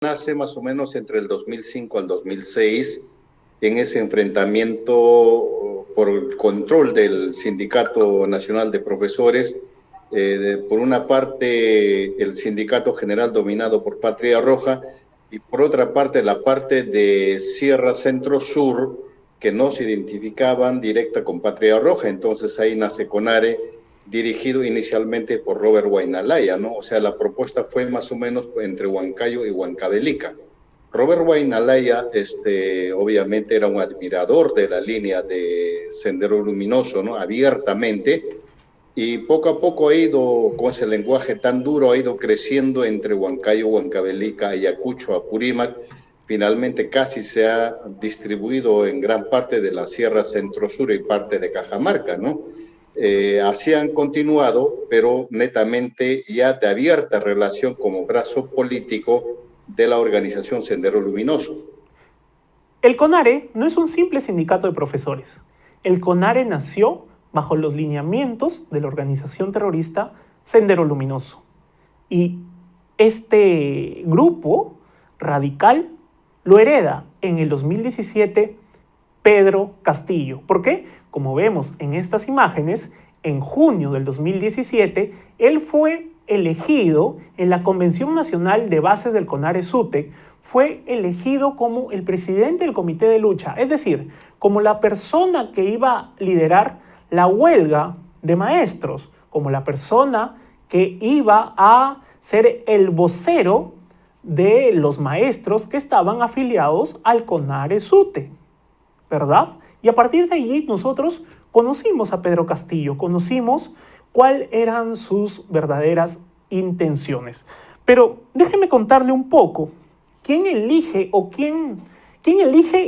nace más o menos entre el 2005 al 2006 en ese enfrentamiento por el control del Sindicato Nacional de Profesores. Por una parte, el Sindicato General dominado por Patria Roja y por otra parte, la parte de Sierra Centro Sur, que no se identificaban directa con Patria Roja. Entonces ahí nace CONARE, dirigido inicialmente por Robert Wainalaya, ¿no? O sea, la propuesta fue más o menos entre Huancayo y Huancavelica. Robert Wainalaya, obviamente era un admirador de la línea de Sendero Luminoso, ¿no? Abiertamente, y poco a poco ha ido, con ese lenguaje tan duro, ha ido creciendo entre Huancayo, Huancavelica, Ayacucho, Apurímac. Finalmente casi se ha distribuido en gran parte de la Sierra Centro-Sur y parte de Cajamarca, ¿no? Así han continuado, pero netamente ya de abierta relación como brazo político de la organización Sendero Luminoso. El CONARE no es un simple sindicato de profesores. El CONARE nació bajo los lineamientos de la organización terrorista Sendero Luminoso. Y este grupo radical lo hereda en el 2017 Pedro Castillo. ¿Por qué? Como vemos en estas imágenes, en junio del 2017, él fue elegido en la Convención Nacional de Bases del CONARE-SUTE, fue elegido como el presidente del comité de lucha, es decir, como la persona que iba a liderar la huelga de maestros, como la persona que iba a ser el vocero de los maestros que estaban afiliados al CONARE-SUTE, ¿verdad? Y a partir de allí nosotros conocimos a Pedro Castillo, conocimos cuáles eran sus verdaderas intenciones. Pero déjeme contarle un poco quién elige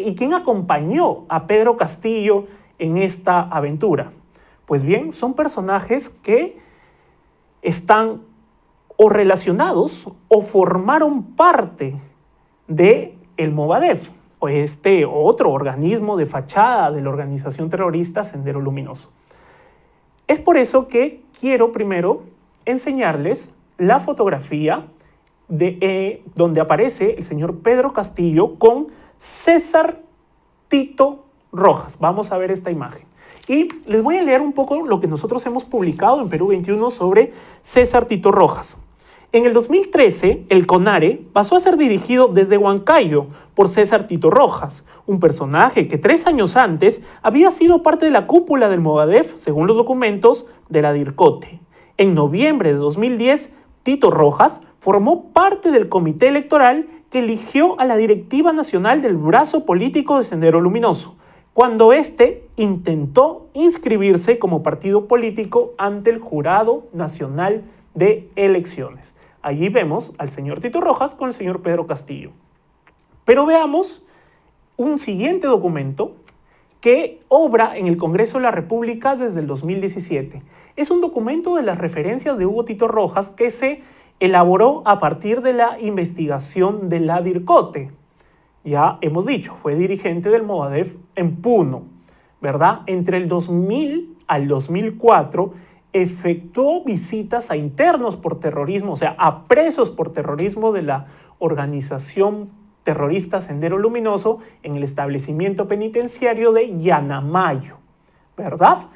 y quién acompañó a Pedro Castillo en esta aventura. Pues bien, son personajes que están o relacionados o formaron parte del Movadef, o este otro organismo de fachada de la organización terrorista Sendero Luminoso. Es por eso que quiero primero enseñarles la fotografía donde aparece el señor Pedro Castillo con César Tito Rojas. Vamos a ver esta imagen. Y les voy a leer un poco lo que nosotros hemos publicado en Perú 21 sobre César Tito Rojas. En el 2013, el CONARE pasó a ser dirigido desde Huancayo por César Tito Rojas, un personaje que 3 años antes había sido parte de la cúpula del Movadef, según los documentos de la DIRCOTE. En noviembre de 2010, Tito Rojas formó parte del comité electoral que eligió a la directiva nacional del brazo político de Sendero Luminoso, cuando éste intentó inscribirse como partido político ante el Jurado Nacional de Elecciones. Allí vemos al señor Tito Rojas con el señor Pedro Castillo. Pero veamos un siguiente documento que obra en el Congreso de la República desde el 2017. Es un documento de las referencias de Hugo Tito Rojas que se elaboró a partir de la investigación de la DIRCOTE. Ya hemos dicho, fue dirigente del Movadef en Puno, ¿verdad? Entre el 2000 al 2004 efectuó visitas a internos por terrorismo, o sea, a presos por terrorismo de la organización terrorista Sendero Luminoso en el establecimiento penitenciario de Yanamayo, ¿verdad?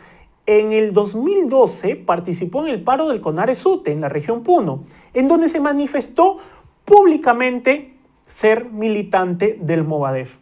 En el 2012 participó en el paro del CONARE-SUTE en la región Puno, en donde se manifestó públicamente ser militante del Movadef.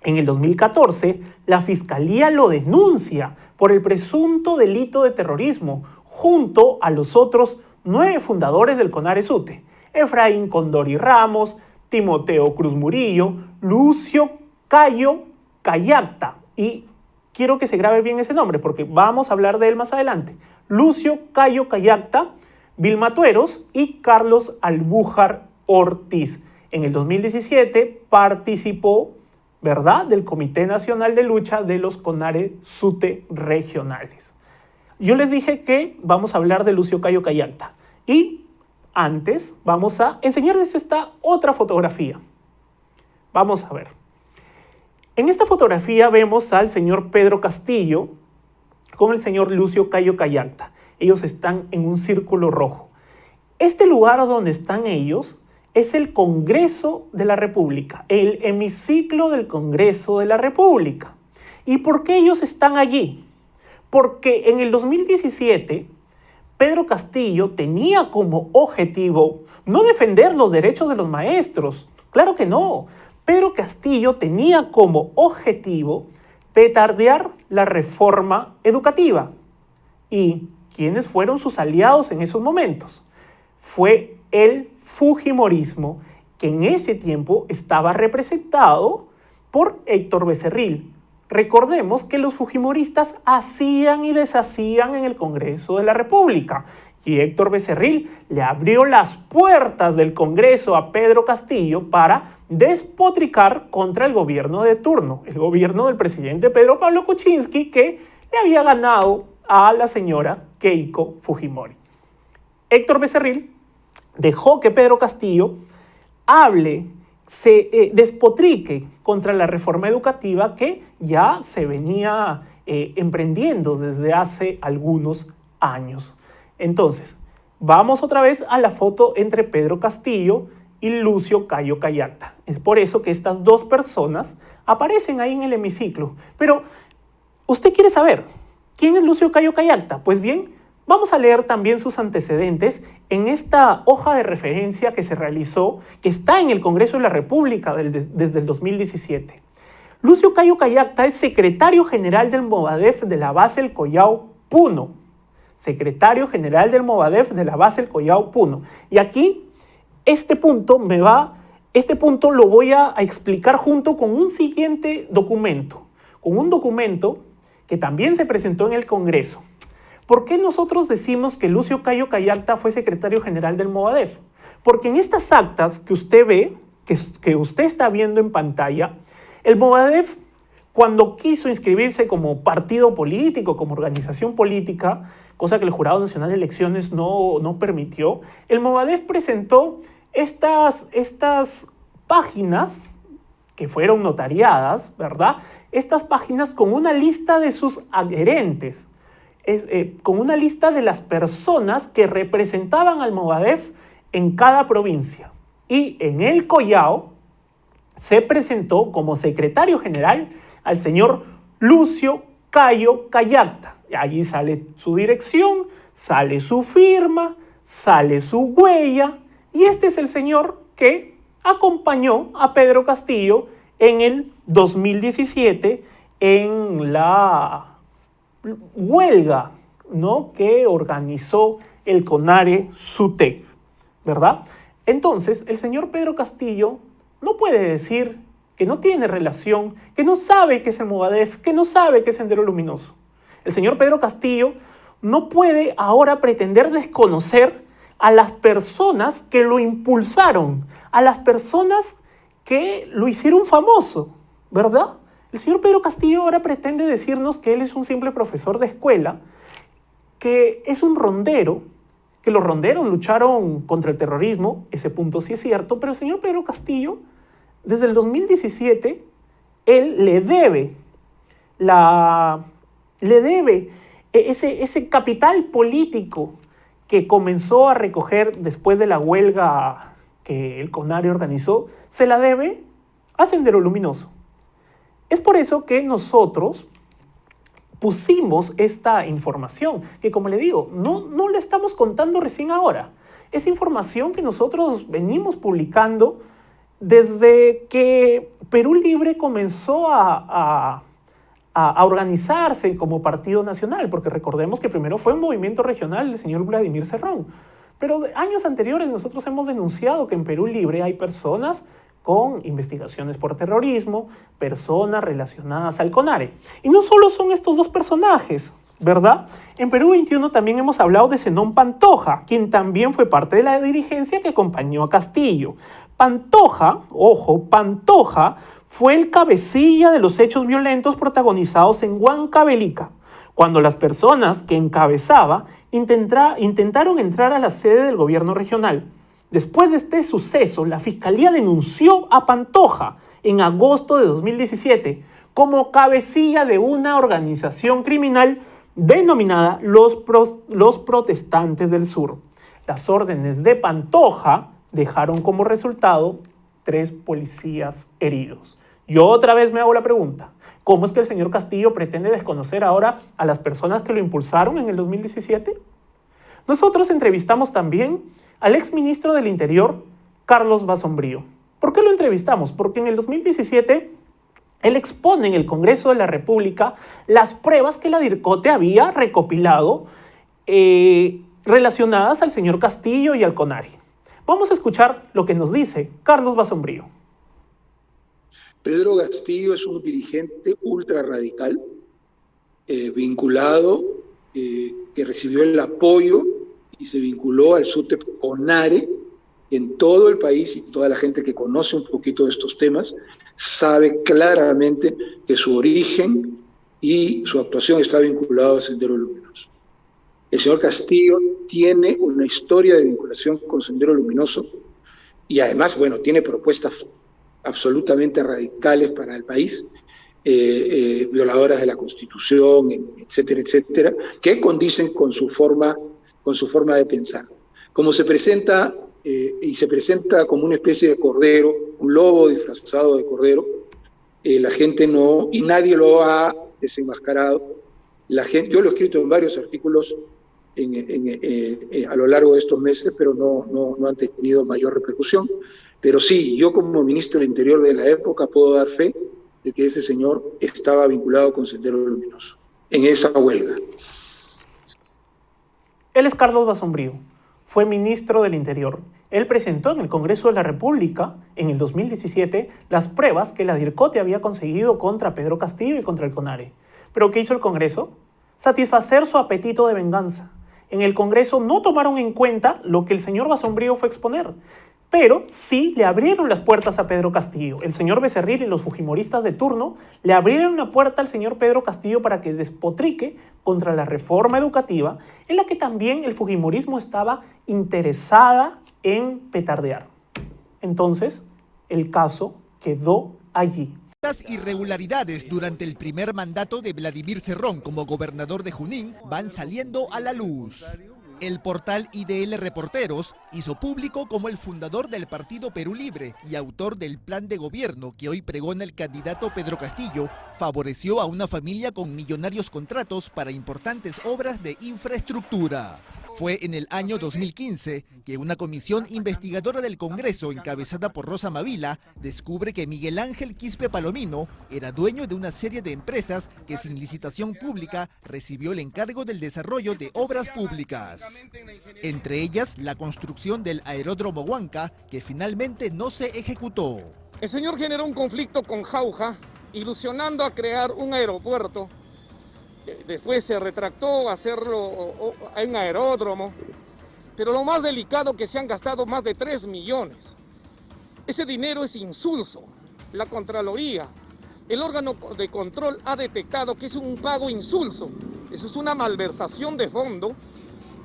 En el 2014, la Fiscalía lo denuncia por el presunto delito de terrorismo, junto a los otros 9 fundadores del CONARE-SUTE: Efraín Condori Ramos, Timoteo Cruz Murillo, Lucio Cayo Cayacta. Y quiero que se grabe bien ese nombre porque vamos a hablar de él más adelante. Lucio Cayo Cayacta, Vilma Tueros y Carlos Albújar Ortiz. En el 2017 participó, ¿verdad?, del Comité Nacional de Lucha de los CONARE-SUTE regionales. Yo les dije que vamos a hablar de Lucio Cayo Cayacta. Y antes vamos a enseñarles esta otra fotografía. Vamos a ver. En esta fotografía vemos al señor Pedro Castillo con el señor Lucio Cayo Cayacta. Ellos están en un círculo rojo. Este lugar donde están ellos es el Congreso de la República, el hemiciclo del Congreso de la República. ¿Y por qué ellos están allí? Porque en el 2017, Pedro Castillo tenía como objetivo no defender los derechos de los maestros. Claro que no. Pedro Castillo tenía como objetivo petardear la reforma educativa. ¿Y quiénes fueron sus aliados en esos momentos? Fue el fujimorismo, que en ese tiempo estaba representado por Héctor Becerril. Recordemos que los fujimoristas hacían y deshacían en el Congreso de la República y Héctor Becerril le abrió las puertas del Congreso a Pedro Castillo para despotricar contra el gobierno de turno, el gobierno del presidente Pedro Pablo Kuczynski, que le había ganado a la señora Keiko Fujimori. Héctor Becerril dejó que Pedro Castillo se despotrique contra la reforma educativa que ya se venía emprendiendo desde hace algunos años. Entonces, vamos otra vez a la foto entre Pedro Castillo y Lucio Cayo Cayacta. Es por eso que estas dos personas aparecen ahí en el hemiciclo. Pero, ¿usted quiere saber quién es Lucio Cayo Cayacta? Pues bien, vamos a leer también sus antecedentes en esta hoja de referencia que se realizó, que está en el Congreso de la República desde el 2017. Lucio Cayo Cayacta es secretario general del Movadef de la base El Collao Puno. Secretario general del Movadef de la base El Collao Puno. Y aquí, este punto lo voy a explicar junto con un siguiente documento. Con un documento que también se presentó en el Congreso. ¿Por qué nosotros decimos que Lucio Cayo Cayacta fue secretario general del Movadef? Porque en estas actas que usted ve, que usted está viendo en pantalla, el Movadef, cuando quiso inscribirse como partido político, como organización política, cosa que el Jurado Nacional de Elecciones no permitió, el Movadef presentó estas páginas que fueron notariadas, ¿verdad? Estas páginas con una lista de sus adherentes. Con una lista de las personas que representaban al Movadef en cada provincia. Y en el Collao se presentó como secretario general al señor Lucio Cayo Cayacta. Allí sale su dirección, sale su firma, sale su huella. Y este es el señor que acompañó a Pedro Castillo en el 2017 en la huelga, ¿no?, que organizó el CONARE-SUTEP, ¿verdad? Entonces, el señor Pedro Castillo no puede decir que no tiene relación, que no sabe qué es el Movadef, que no sabe qué es Sendero Luminoso. El señor Pedro Castillo no puede ahora pretender desconocer a las personas que lo impulsaron, a las personas que lo hicieron famoso, ¿verdad? El señor Pedro Castillo ahora pretende decirnos que él es un simple profesor de escuela, que es un rondero, que los ronderos lucharon contra el terrorismo, ese punto sí es cierto, pero el señor Pedro Castillo, desde el 2017, él le debe ese capital político que comenzó a recoger después de la huelga que el CONARE organizó, se la debe a Sendero Luminoso. Es por eso que nosotros pusimos esta información, que como le digo, no la estamos contando recién ahora. Es información que nosotros venimos publicando desde que Perú Libre comenzó a organizarse como partido nacional, porque recordemos que primero fue un movimiento regional del señor Vladimir Cerrón. Pero años anteriores nosotros hemos denunciado que en Perú Libre hay personas con investigaciones por terrorismo, personas relacionadas al CONARE. Y no solo son estos dos personajes, ¿verdad? En Perú 21 también hemos hablado de Zenón Pantoja, quien también fue parte de la dirigencia que acompañó a Castillo. Pantoja fue el cabecilla de los hechos violentos protagonizados en Huancavelica, cuando las personas que encabezaba intentaron entrar a la sede del gobierno regional. Después de este suceso, la Fiscalía denunció a Pantoja en agosto de 2017 como cabecilla de una organización criminal denominada los Protestantes del Sur. Las órdenes de Pantoja, dejaron como resultado 3 policías heridos. Yo otra vez me hago la pregunta, ¿cómo es que el señor Castillo pretende desconocer ahora a las personas que lo impulsaron en el 2017? Nosotros entrevistamos también al exministro del Interior, Carlos Basombrío. ¿Por qué lo entrevistamos? Porque en el 2017 él expone en el Congreso de la República las pruebas que la DIRCOTE había recopilado relacionadas al señor Castillo y al CONARE. Vamos a escuchar lo que nos dice Carlos Basombrío. Pedro Castillo es un dirigente ultra radical, vinculado, que recibió el apoyo y se vinculó al SUTEP CONARE. En todo el país, y toda la gente que conoce un poquito de estos temas sabe claramente que su origen y su actuación está vinculado a Sendero Luminoso. El señor Castillo tiene una historia de vinculación con Sendero Luminoso y además, bueno, tiene propuestas absolutamente radicales para el país, violadoras de la Constitución, etcétera, etcétera, que condicen con su forma de pensar. Como se presenta, y se presenta como una especie de cordero, un lobo disfrazado de cordero, la gente no, y nadie lo ha desenmascarado. La gente, yo lo he escrito en varios artículos a lo largo de estos meses, pero no han tenido mayor repercusión. Pero sí, yo como ministro del Interior de la época puedo dar fe de que ese señor estaba vinculado con Sendero Luminoso en esa huelga. Él es Carlos Basombrío, fue ministro del Interior. Él presentó en el Congreso de la República, en el 2017, las pruebas que la DIRCOTE había conseguido contra Pedro Castillo y contra el CONARE. ¿Pero qué hizo el Congreso? Satisfacer su apetito de venganza. En el Congreso no tomaron en cuenta lo que el señor Basombrío fue a exponer, pero sí le abrieron las puertas a Pedro Castillo. El señor Becerril y los fujimoristas de turno le abrieron una puerta al señor Pedro Castillo para que despotrique contra la reforma educativa, en la que también el fujimorismo estaba interesada en petardear. Entonces, el caso quedó allí. Las irregularidades durante el primer mandato de Vladimir Cerrón como gobernador de Junín van saliendo a la luz. El portal IDL Reporteros hizo público como el fundador del Partido Perú Libre y autor del plan de gobierno que hoy pregona el candidato Pedro Castillo, favoreció a una familia con millonarios contratos para importantes obras de infraestructura. Fue en el año 2015 que una comisión investigadora del Congreso, encabezada por Rosa Mavila, descubre que Miguel Ángel Quispe Palomino era dueño de una serie de empresas que sin licitación pública recibió el encargo del desarrollo de obras públicas. Entre ellas, la construcción del aeródromo Huanca, que finalmente no se ejecutó. El señor generó un conflicto con Jauja, ilusionando a crear un aeropuerto. Después se retractó a hacerlo en aeródromo, pero lo más delicado que se han gastado más de 3 millones. Ese dinero es insulso. La Contraloría, el órgano de control, ha detectado que es un pago insulso. Eso es una malversación de fondo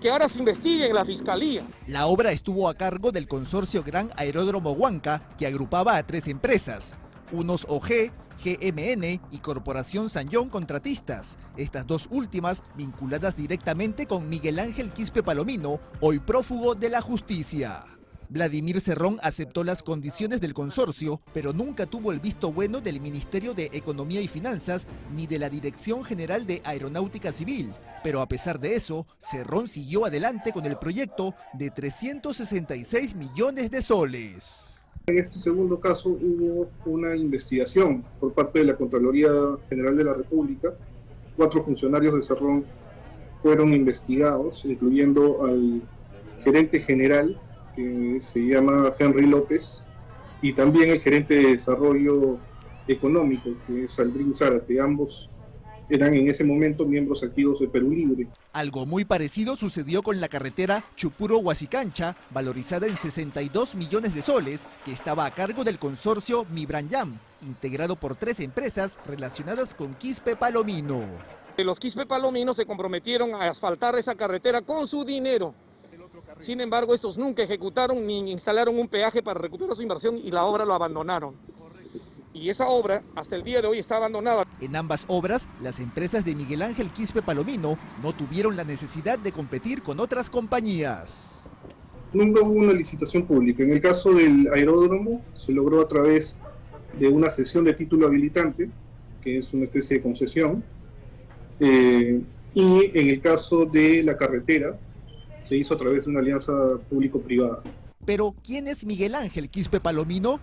que ahora se investiga en la Fiscalía. La obra estuvo a cargo del consorcio Gran Aeródromo Huanca, que agrupaba a 3 empresas, Unos OG, GMN y Corporación Sanyón Contratistas, estas dos últimas vinculadas directamente con Miguel Ángel Quispe Palomino, hoy prófugo de la justicia. Vladimir Cerrón aceptó las condiciones del consorcio, pero nunca tuvo el visto bueno del Ministerio de Economía y Finanzas ni de la Dirección General de Aeronáutica Civil. Pero a pesar de eso, Cerrón siguió adelante con el proyecto de 366 millones de soles. En este segundo caso hubo una investigación por parte de la Contraloría General de la República. 4 funcionarios de Cerrón fueron investigados, incluyendo al gerente general, que se llama Henry López, y también el gerente de desarrollo económico, que es Aldrin Zárate. Ambos eran en ese momento miembros activos de Perú Libre. Algo muy parecido sucedió con la carretera Chupuro-Huasicancha, valorizada en 62 millones de soles, que estaba a cargo del consorcio Mibranyam, integrado por 3 empresas relacionadas con Quispe Palomino. Los Quispe Palomino se comprometieron a asfaltar esa carretera con su dinero. Sin embargo, estos nunca ejecutaron ni instalaron un peaje para recuperar su inversión y la obra lo abandonaron. Y esa obra hasta el día de hoy está abandonada. En ambas obras, las empresas de Miguel Ángel Quispe Palomino no tuvieron la necesidad de competir con otras compañías. Nunca hubo una licitación pública. En el caso del aeródromo, se logró a través de una cesión de título habilitante, que es una especie de concesión, y en el caso de la carretera, se hizo a través de una alianza público-privada. Pero, ¿quién es Miguel Ángel Quispe Palomino?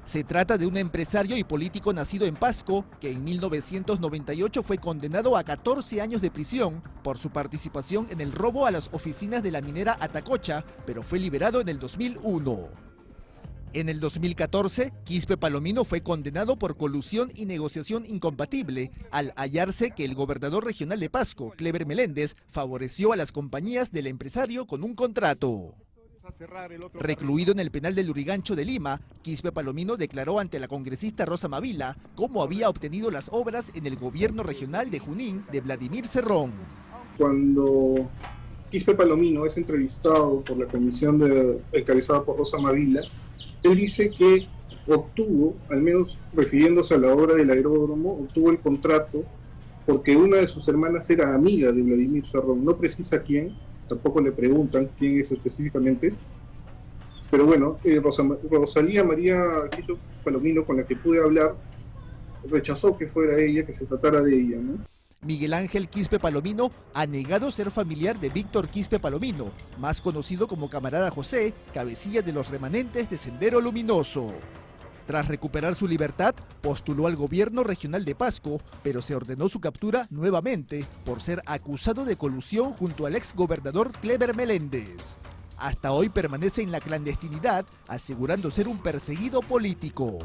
Se trata de un empresario y político nacido en Pasco, que en 1998 fue condenado a 14 años de prisión por su participación en el robo a las oficinas de la minera Atacocha, pero fue liberado en el 2001. En el 2014, Quispe Palomino fue condenado por colusión y negociación incompatible al hallarse que el gobernador regional de Pasco, Kleber Meléndez, favoreció a las compañías del empresario con un contrato. Recluido en el penal del Lurigancho de Lima, Quispe Palomino declaró ante la congresista Rosa Mavila cómo había obtenido las obras en el gobierno regional de Junín de Vladimir Cerrón. Cuando Quispe Palomino es entrevistado por la comisión encabezada por Rosa Mavila, él dice que obtuvo, al menos refiriéndose a la obra del aeródromo, obtuvo el contrato porque una de sus hermanas era amiga de Vladimir Cerrón, no precisa quién, tampoco le preguntan quién es específicamente, pero bueno, Rosalía María Quispe Palomino, con la que pude hablar, rechazó que fuera ella, que se tratara de ella, ¿no? Miguel Ángel Quispe Palomino ha negado ser familiar de Víctor Quispe Palomino, más conocido como Camarada José, cabecilla de los remanentes de Sendero Luminoso. Tras recuperar su libertad, postuló al gobierno regional de Pasco, pero se ordenó su captura nuevamente por ser acusado de colusión junto al exgobernador Kleber Meléndez. Hasta hoy permanece en la clandestinidad, asegurando ser un perseguido político.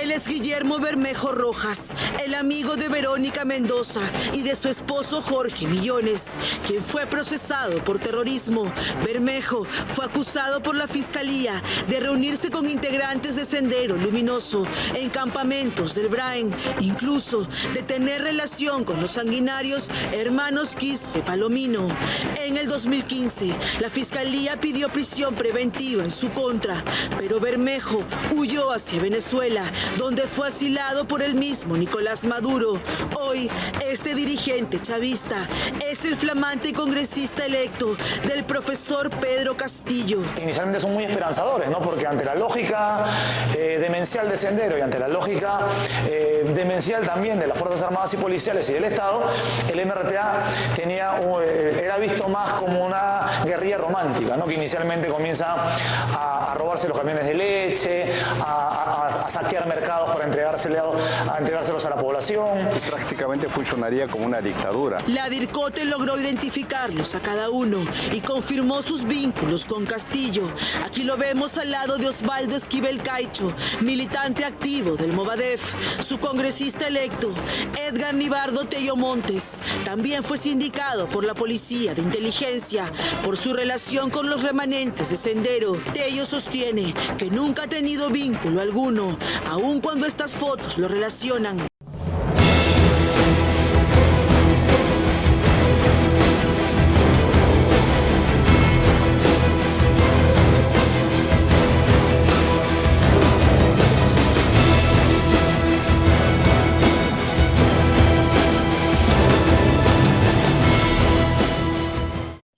Él es Guillermo Bermejo Rojas, el amigo de Verónica Mendoza y de su esposo Jorge Millones, quien fue procesado por terrorismo. Bermejo fue acusado por la Fiscalía de reunirse con integrantes de Sendero Luminoso en campamentos del Brain, incluso de tener relación con los sanguinarios hermanos Quispe Palomino. En el 2015, la Fiscalía pidió prisión preventiva en su contra, pero Bermejo huyó hacia Venezuela, donde fue asilado por el mismo Nicolás Maduro. Hoy, este dirigente chavista es el flamante congresista electo del profesor Pedro Castillo. Inicialmente son muy esperanzadores, ¿no? Porque ante la lógica demencial de Sendero y ante la lógica demencial también de las Fuerzas Armadas y Policiales y del Estado, el MRTA era visto más como una guerrilla romántica, ¿no? Que inicialmente comienza a robarse los camiones de leche, a saquear mercados para entregárselos a la población. Prácticamente funcionaría como una dictadura. La DIRCOTE logró identificarlos a cada uno y confirmó sus vínculos con Castillo. Aquí lo vemos al lado de Osvaldo Esquivel Caicho, militante activo del Movadef. Su congresista electo, Edgar Nibardo Tello Montes, también fue sindicado por la Policía de Inteligencia por su relación con los remanentes de Sendero. Tello sostiene que nunca ha tenido vínculo alguno, aun cuando estas fotos lo relacionan.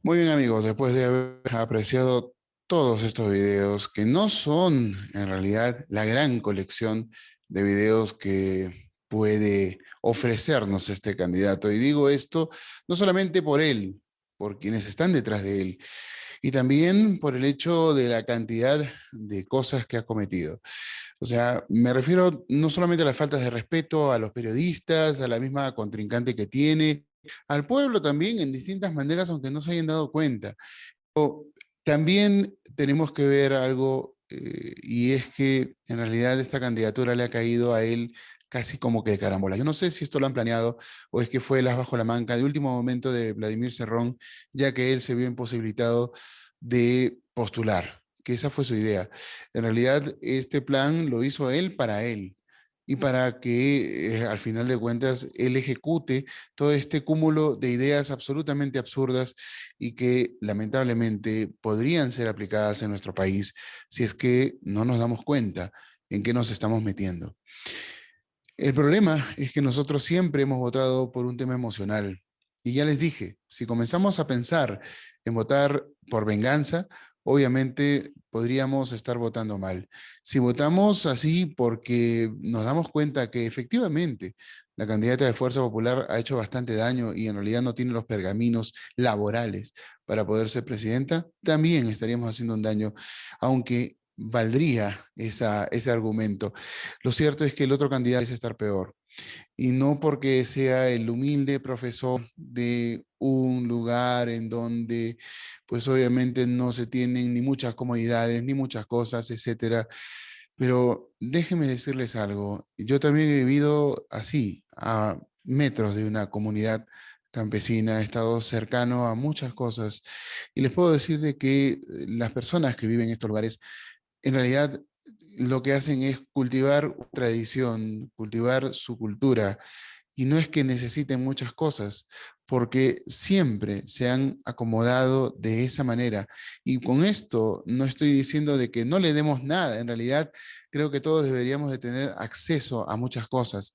Muy bien amigos, después de haber apreciado todos estos videos, que no son en realidad la gran colección de videos que puede ofrecernos este candidato. Y digo esto no solamente por él, por quienes están detrás de él, y también por el hecho de la cantidad de cosas que ha cometido. O sea, me refiero no solamente a las faltas de respeto a los periodistas, a la misma contrincante que tiene, al pueblo también en distintas maneras, aunque no se hayan dado cuenta. Pero también tenemos que ver algo, y es que en realidad esta candidatura le ha caído a él casi como que de carambola. Yo no sé si esto lo han planeado o es que fue el as bajo la manga de último momento de Vladimir Cerrón, ya que él se vio imposibilitado de postular, que esa fue su idea. En realidad este plan lo hizo él y para que al final de cuentas él ejecute todo este cúmulo de ideas absolutamente absurdas y que lamentablemente podrían ser aplicadas en nuestro país si es que no nos damos cuenta en qué nos estamos metiendo. El problema es que nosotros siempre hemos votado por un tema emocional Y ya les dije, si comenzamos a pensar en votar por venganza, obviamente podríamos estar votando mal. Si votamos así porque nos damos cuenta que efectivamente la candidata de Fuerza Popular ha hecho bastante daño y en realidad no tiene los pergaminos laborales para poder ser presidenta, también estaríamos haciendo un daño, aunque valdría ese argumento. Lo cierto es que el otro candidato es estar peor. Y no porque sea el humilde profesor de un lugar en donde pues obviamente no se tienen ni muchas comodidades, ni muchas cosas, etcétera. Pero déjenme decirles algo, yo también he vivido así, a metros de una comunidad campesina, he estado cercano a muchas cosas y les puedo decir de que las personas que viven en estos lugares en realidad lo que hacen es cultivar tradición, cultivar su cultura, y no es que necesiten muchas cosas, porque siempre se han acomodado de esa manera. Y con esto no estoy diciendo de que no le demos nada, en realidad creo que todos deberíamos de tener acceso a muchas cosas.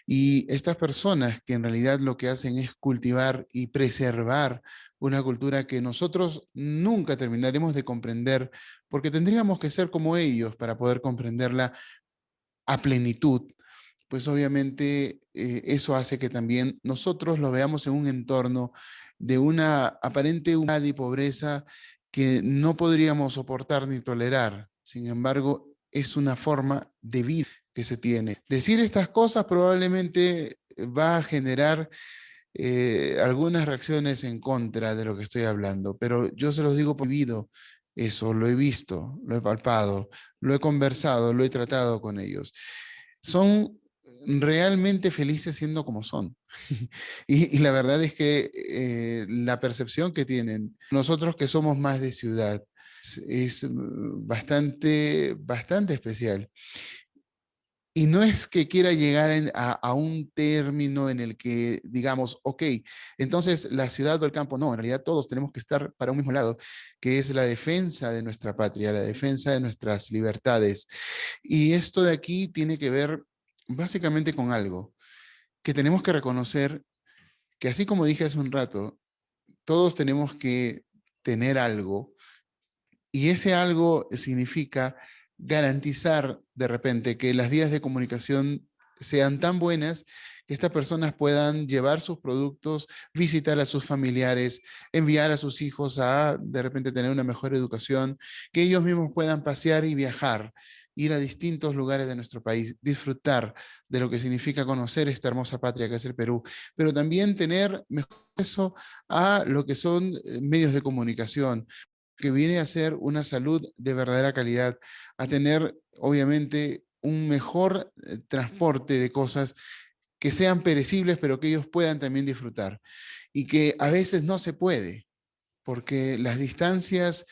Y estas personas que en realidad lo que hacen es cultivar y preservar una cultura que nosotros nunca terminaremos de comprender, porque tendríamos que ser como ellos para poder comprenderla a plenitud, pues obviamente eso hace que también nosotros lo veamos en un entorno de una aparente humildad y pobreza que no podríamos soportar ni tolerar. Sin embargo, es una forma de vida que se tiene. Decir estas cosas probablemente va a generar algunas reacciones en contra de lo que estoy hablando, pero yo se los digo por vivido eso, lo he visto, lo he palpado, lo he conversado, lo he tratado con ellos. Son realmente felices siendo como son. Y la verdad es que la percepción que tienen nosotros que somos más de ciudad es bastante especial. Y no es que quiera llegar a un término en el que digamos, ok, entonces la ciudad o el campo, no, en realidad todos tenemos que estar para un mismo lado, que es la defensa de nuestra patria, la defensa de nuestras libertades. Y esto de aquí tiene que ver básicamente con algo, que tenemos que reconocer que así como dije hace un rato, todos tenemos que tener algo, y ese algo significa garantizar de repente que las vías de comunicación sean tan buenas que estas personas puedan llevar sus productos, visitar a sus familiares, enviar a sus hijos a de repente tener una mejor educación, que ellos mismos puedan pasear y viajar, ir a distintos lugares de nuestro país, disfrutar de lo que significa conocer esta hermosa patria que es el Perú, pero también tener mejor acceso a lo que son medios de comunicación, que viene a ser una salud de verdadera calidad, a tener obviamente un mejor transporte de cosas que sean perecibles, pero que ellos puedan también disfrutar. Y que a veces no se puede, porque las distancias,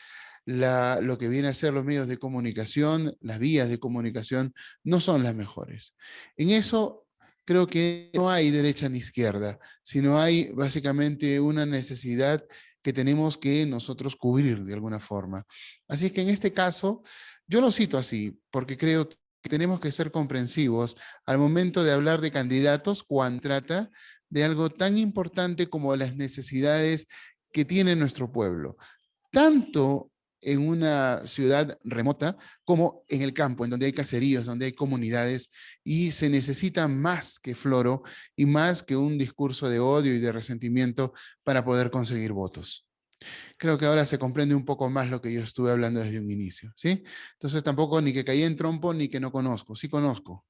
lo que viene a ser los medios de comunicación, las vías de comunicación, no son las mejores. En eso creo que no hay derecha ni izquierda, sino hay básicamente una necesidad que tenemos que nosotros cubrir de alguna forma. Así es que en este caso, yo lo cito así, porque creo que tenemos que ser comprensivos al momento de hablar de candidatos cuando trata de algo tan importante como las necesidades que tiene nuestro pueblo, tanto en una ciudad remota como en el campo, en donde hay caseríos, donde hay comunidades, y se necesita más que floro y más que un discurso de odio y de resentimiento para poder conseguir votos. Creo que ahora se comprende un poco más lo que yo estuve hablando desde un inicio, ¿sí? Entonces tampoco ni que caí en trompo ni que no conozco, sí conozco.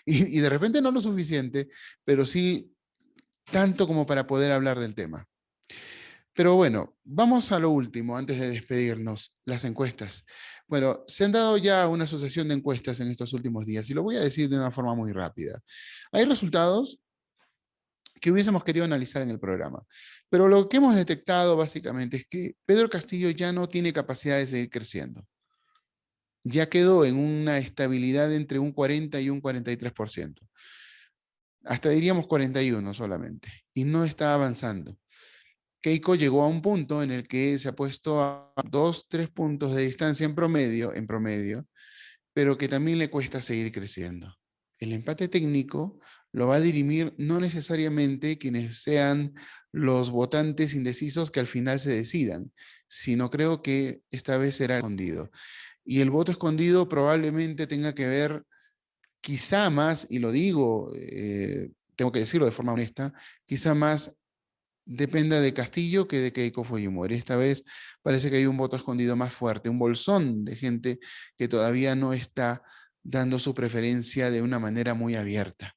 Y de repente no lo suficiente, pero sí tanto como para poder hablar del tema. Pero bueno, vamos a lo último, antes de despedirnos, las encuestas. Bueno, se han dado ya una sucesión de encuestas en estos últimos días y lo voy a decir de una forma muy rápida. Hay resultados que hubiésemos querido analizar en el programa, pero lo que hemos detectado básicamente es que Pedro Castillo ya no tiene capacidad de seguir creciendo. Ya quedó en una estabilidad entre un 40 y un 43%. Hasta diríamos 41 solamente, y no está avanzando. Keiko llegó a un punto en el que se ha puesto a 2-3 puntos de distancia en promedio, pero que también le cuesta seguir creciendo. el empate técnico lo va a dirimir no necesariamente quienes sean los votantes indecisos que al final se decidan, sino creo que esta vez será escondido. Y el voto escondido probablemente tenga que ver quizá más, y lo digo, tengo que decirlo de forma honesta, quizá más dependa de Castillo que de Keiko Fujimori. Esta vez parece que hay un voto escondido más fuerte, un bolsón de gente que todavía no está dando su preferencia de una manera muy abierta.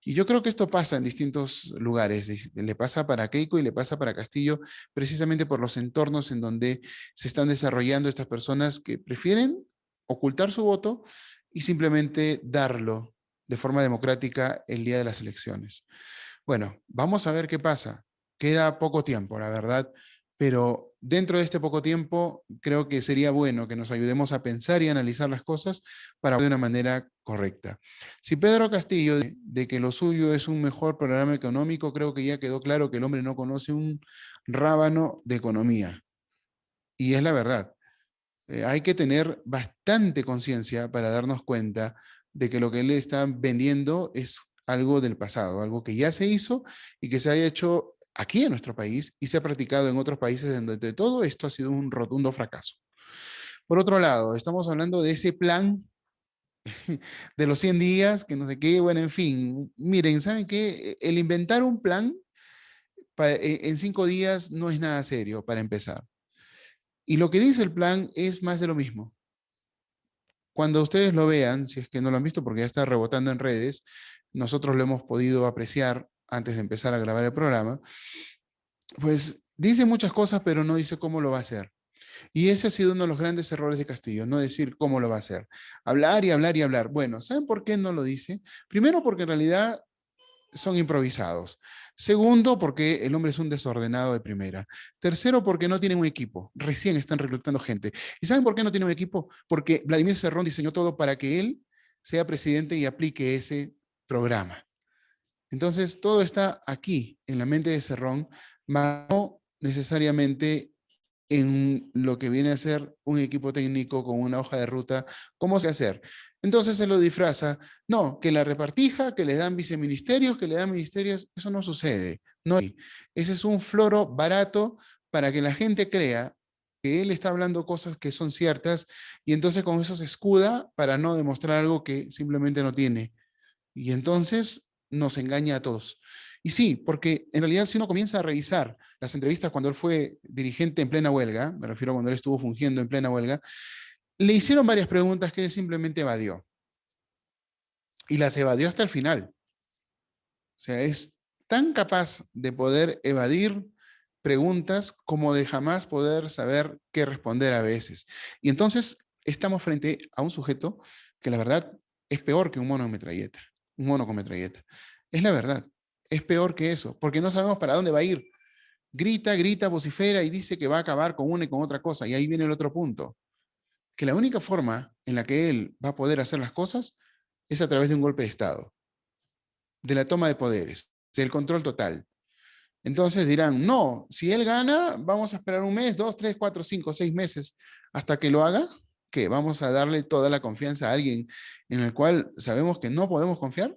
Y yo creo que esto pasa en distintos lugares. Le pasa para Keiko y le pasa para Castillo, precisamente por los entornos en donde se están desarrollando estas personas que prefieren ocultar su voto y simplemente darlo de forma democrática el día de las elecciones. Bueno, vamos a ver qué pasa. Queda poco tiempo, la verdad, pero dentro de este poco tiempo creo que sería bueno que nos ayudemos a pensar y analizar las cosas para de una manera correcta. Si Pedro Castillo de que lo suyo es un mejor programa económico, creo que ya quedó claro que el hombre no conoce un rábano de economía. Y es la verdad. Hay que tener bastante conciencia para darnos cuenta de que lo que él está vendiendo es algo del pasado, algo que ya se hizo y que se haya hecho aquí en nuestro país y se ha practicado en otros países donde todo esto ha sido un rotundo fracaso. Por otro lado, estamos hablando de ese plan de los 100 días, que no sé qué, bueno, en fin, miren, ¿saben qué? El inventar un plan en 5 días no es nada serio para empezar. Y lo que dice el plan es más de lo mismo. Cuando ustedes lo vean, si es que no lo han visto porque ya está rebotando en redes, nosotros lo hemos podido apreciar antes de empezar a grabar el programa, pues dice muchas cosas, pero no dice cómo lo va a hacer. Y ese ha sido uno de los grandes errores de Castillo, no decir cómo lo va a hacer. Hablar y hablar y hablar. Bueno, ¿saben por qué no lo dice? Primero, porque en realidad son improvisados. Segundo, porque el hombre es un desordenado de primera. Tercero, porque no tienen un equipo. Recién están reclutando gente. ¿Y saben por qué no tienen un equipo? Porque Vladimir Cerrón diseñó todo para que él sea presidente y aplique ese programa. Entonces, todo está aquí, en la mente de Cerrón, no necesariamente en lo que viene a ser un equipo técnico con una hoja de ruta, cómo se hacer. Entonces se lo disfraza, no, que la repartija, que le dan viceministerios, que le dan ministerios, eso no sucede, no hay. Ese es un floro barato para que la gente crea que él está hablando cosas que son ciertas y entonces con eso se escuda para no demostrar algo que simplemente no tiene. Y entonces nos engaña a todos. Y sí, porque en realidad si uno comienza a revisar las entrevistas cuando él fue dirigente en plena huelga, me refiero a cuando él estuvo fungiendo en plena huelga, le hicieron varias preguntas que él simplemente evadió. Y las evadió hasta el final. O sea, es tan capaz de poder evadir preguntas como de jamás poder saber qué responder a veces. Y entonces estamos frente a un sujeto que la verdad es peor que un mono de metralleta, un mono con metralleta. Es la verdad. Es peor que eso, porque no sabemos para dónde va a ir. Grita, grita, vocifera y dice que va a acabar con una y con otra cosa. Y ahí viene el otro punto. Que la única forma en la que él va a poder hacer las cosas es a través de un golpe de Estado, de la toma de poderes, del control total. Entonces dirán, no, si él gana, vamos a esperar 1 mes, 2, 3, 4, 5, 6 meses hasta que lo haga, que vamos a darle toda la confianza a alguien en el cual sabemos que no podemos confiar.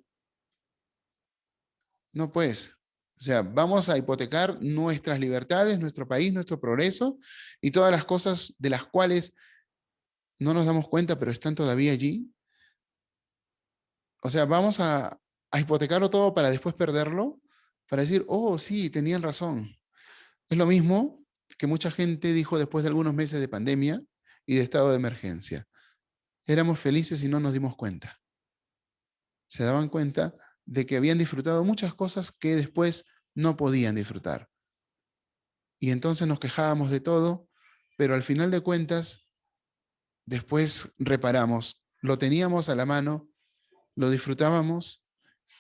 No, pues, o sea, vamos a hipotecar nuestras libertades, nuestro país, nuestro progreso y todas las cosas de las cuales no nos damos cuenta, pero están todavía allí. O sea, vamos a hipotecarlo todo para después perderlo, para decir, oh, sí, tenían razón. Es lo mismo que mucha gente dijo después de algunos meses de pandemia y de estado de emergencia. Éramos felices y no nos dimos cuenta. Se daban cuenta de que habían disfrutado muchas cosas que después no podían disfrutar. Y entonces nos quejábamos de todo, pero al final de cuentas, después reparamos, lo teníamos a la mano, lo disfrutábamos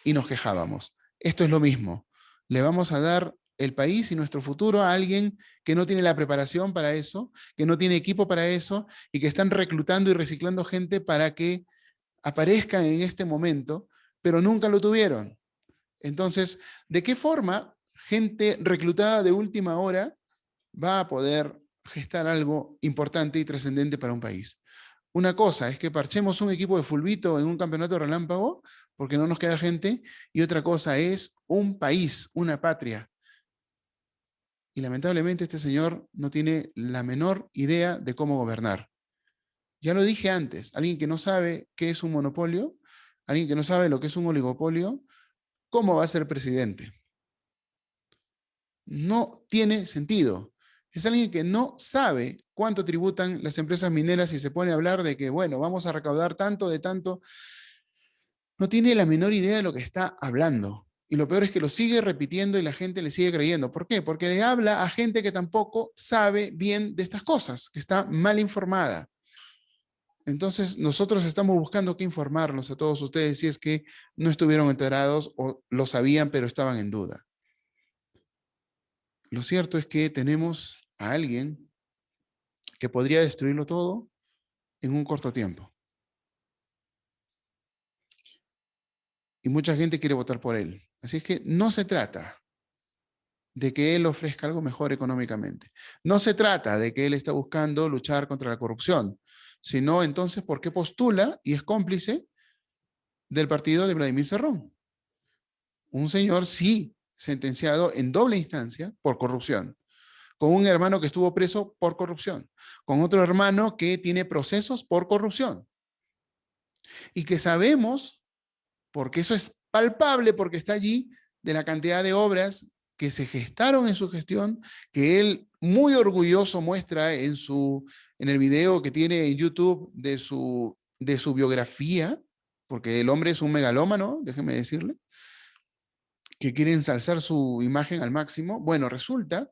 y nos quejábamos. Esto es lo mismo. Le vamos a dar el país y nuestro futuro a alguien que no tiene la preparación para eso, que no tiene equipo para eso y que están reclutando y reciclando gente para que aparezcan en este momento, pero nunca lo tuvieron. Entonces, ¿de qué forma gente reclutada de última hora va a poder gestar algo importante y trascendente para un país? Una cosa es que parchemos un equipo de fulbito en un campeonato relámpago porque no nos queda gente, y otra cosa es un país, una patria. Y lamentablemente este señor no tiene la menor idea de cómo gobernar. Ya lo dije antes, alguien que no sabe qué es un monopolio, alguien que no sabe lo que es un oligopolio, ¿cómo va a ser presidente? No tiene sentido. Es alguien que no sabe cuánto tributan las empresas mineras y se pone a hablar de que, bueno, vamos a recaudar tanto de tanto. No tiene la menor idea de lo que está hablando. Y lo peor es que lo sigue repitiendo y la gente le sigue creyendo. ¿Por qué? Porque le habla a gente que tampoco sabe bien de estas cosas, que está mal informada. Entonces, nosotros estamos buscando que informarlos a todos ustedes si es que no estuvieron enterados o lo sabían, pero estaban en duda. Lo cierto es que tenemos a alguien que podría destruirlo todo en un corto tiempo. Y mucha gente quiere votar por él. Así es que no se trata de que él ofrezca algo mejor económicamente. No se trata de que él está buscando luchar contra la corrupción, sino entonces por qué postula y es cómplice del partido de Vladimir Cerrón. Un señor, sí, sentenciado en doble instancia por corrupción, con un hermano que estuvo preso por corrupción, con otro hermano que tiene procesos por corrupción. Y que sabemos, porque eso es palpable, porque está allí, de la cantidad de obras que se gestaron en su gestión, que él muy orgulloso muestra en el video que tiene en YouTube de su biografía, porque el hombre es un megalómano, déjeme decirle, que quiere ensalzar su imagen al máximo. Bueno, resulta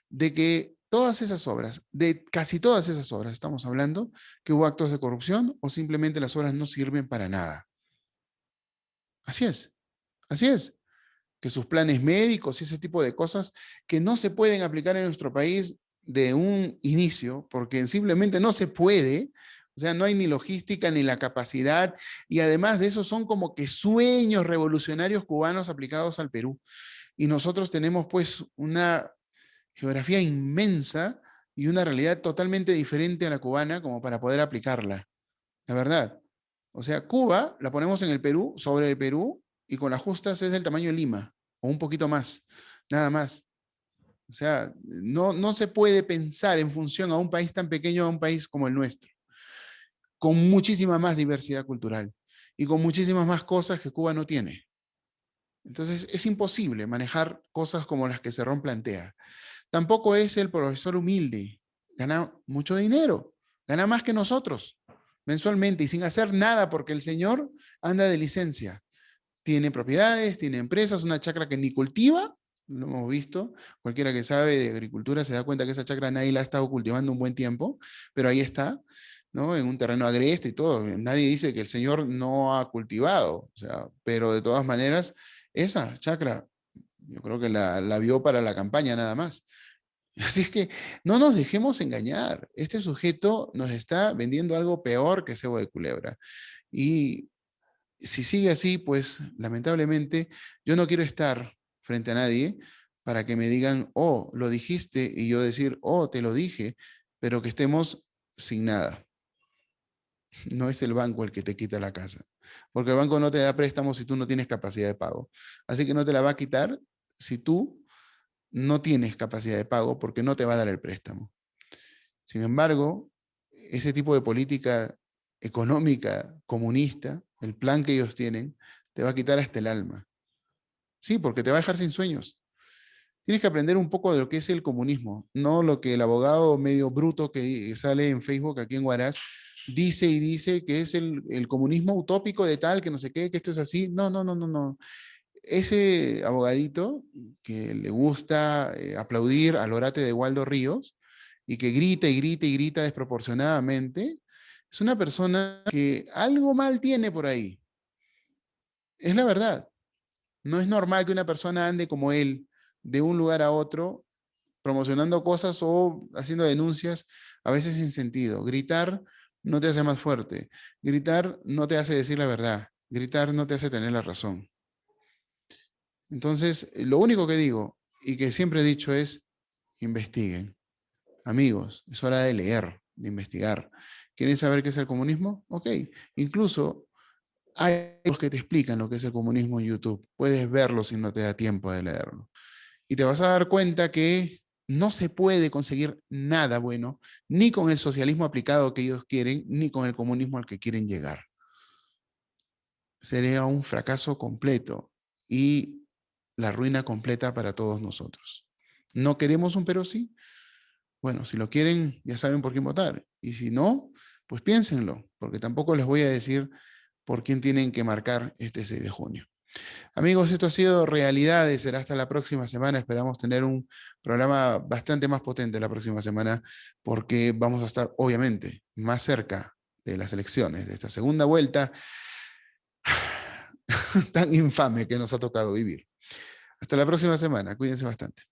de que todas esas obras, de casi todas esas obras, estamos hablando que hubo actos de corrupción o simplemente las obras no sirven para nada. Así es, así es. Que sus planes médicos y ese tipo de cosas que no se pueden aplicar en nuestro país de un inicio, porque simplemente no se puede, o sea, no hay ni logística ni la capacidad, y además de eso son como que sueños revolucionarios cubanos aplicados al Perú. Y nosotros tenemos pues una geografía inmensa y una realidad totalmente diferente a la cubana como para poder aplicarla, la verdad. O sea, Cuba la ponemos en el Perú, sobre el Perú, y con las justas es del tamaño de Lima, o un poquito más, nada más. O sea, no se puede pensar en función a un país tan pequeño, a un país como el nuestro, con muchísima más diversidad cultural y con muchísimas más cosas que Cuba no tiene. Entonces, es imposible manejar cosas como las que Cerrón plantea. Tampoco es el profesor humilde, gana mucho dinero, gana más que nosotros mensualmente y sin hacer nada porque el señor anda de licencia. Tiene propiedades, tiene empresas, una chacra que ni cultiva, lo hemos visto, cualquiera que sabe de agricultura se da cuenta que esa chacra nadie la ha estado cultivando un buen tiempo, pero ahí está, ¿no? En un terreno agreste y todo. Nadie dice que el señor no ha cultivado, o sea, pero de todas maneras, esa chacra, yo creo que la vio para la campaña nada más. Así es que no nos dejemos engañar. Este sujeto nos está vendiendo algo peor que cebo de culebra. Y si sigue así, pues lamentablemente yo no quiero estar frente a nadie para que me digan, oh, lo dijiste, y yo decir, oh, te lo dije, pero que estemos sin nada. No es el banco el que te quita la casa, porque el banco no te da préstamos si tú no tienes capacidad de pago. Así que no te la va a quitar si tú no tienes capacidad de pago, porque no te va a dar el préstamo. Sin embargo, ese tipo de política económica comunista, el plan que ellos tienen, te va a quitar hasta el alma. Sí, porque te va a dejar sin sueños. Tienes que aprender un poco de lo que es el comunismo, no lo que el abogado medio bruto que sale en Facebook aquí en Huaraz dice y dice que es el comunismo utópico de tal, que no sé qué, que esto es así. No, no, no, no, no. Ese abogadito que le gusta aplaudir al orate de Waldo Ríos y que grita y grita y grita desproporcionadamente, es una persona que algo mal tiene por ahí. Es la verdad. No es normal que una persona ande como él de un lugar a otro promocionando cosas o haciendo denuncias a veces sin sentido. Gritar no te hace más fuerte. Gritar no te hace decir la verdad. Gritar no te hace tener la razón. Entonces, lo único que digo y que siempre he dicho es, investiguen. Amigos, es hora de leer, de investigar. ¿Quieren saber qué es el comunismo? Ok, incluso hay los que te explican lo que es el comunismo en YouTube. Puedes verlo si no te da tiempo de leerlo. Y te vas a dar cuenta que no se puede conseguir nada bueno, ni con el socialismo aplicado que ellos quieren, ni con el comunismo al que quieren llegar. Sería un fracaso completo y la ruina completa para todos nosotros. ¿No queremos un Perú así? Bueno, si lo quieren, ya saben por quién votar. Y si no, pues piénsenlo, porque tampoco les voy a decir por quién tienen que marcar este 6 de junio. Amigos, esto ha sido Realidades. Será hasta la próxima semana. Esperamos tener un programa bastante más potente la próxima semana, porque vamos a estar, obviamente, más cerca de las elecciones, de esta segunda vuelta tan infame que nos ha tocado vivir. Hasta la próxima semana. Cuídense bastante.